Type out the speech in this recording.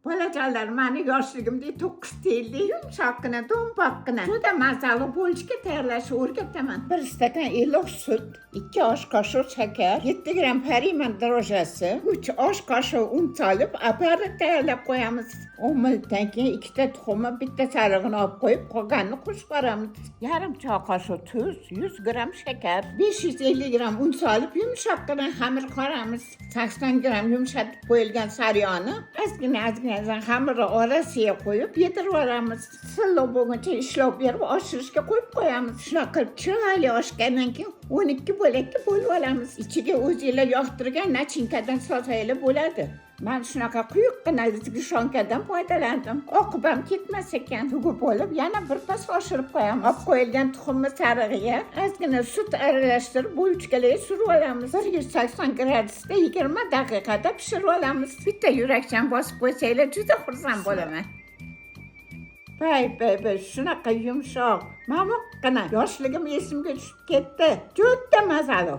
Bolajonlar, mani yoshligimda to'qqiz telli yumshoqqina, do'mpoqqina, juda mazali bo'lishga tayyorlashni o'rgataman. 1 stakan iliq sut, 2 osh qoshiq shakar, 7 gramm pariman drojasi, 3 osh qoshiq un solib, apparat tayyorlab qo'yamiz. 10 minutdan keyin 2 ta tuxumni, bitta sarig'ini olib qo'yib, qolganini qo'shib boramiz. Yarim choy qoshiq tuz, 100 gramm shakar, 550 gramm un solib, yumshoqqina xamir qoramiz. 80 gramm yumshatib qo'yilgan saryog'ni ozgina xamirni orasiga qo'yib yedirib olamiz. Silliq bo'lguncha ishlab berib, oshirishga qo'yib qo'yamiz. Shunaqa qilib chiroyli oshgandan keyin 12 bo'lakka bo'lib olamiz. Ichiga o'zingizlar yoqtirgan nachinkadan solsanglar bo'ladi. Men shunaqa quyuqqina zgishonkadan foydalandim. Oqib ham ketmas ekan. Tugib olib, yana birpas oshirib qo'yamiz. Olib qo'yilgan tuxumni sarig'iga ozgina sut aralashtirib, bulchkalarga surib olamiz. 180 gradusda 20 daqiqada pishirib olamiz. Bitta yurakchan bosib qo'ysanglar, juda xursand bo'laman. Bay, shunaqa yumshoq, mamoqqina yoshligim esimga tushib ketdi. Juda mazali.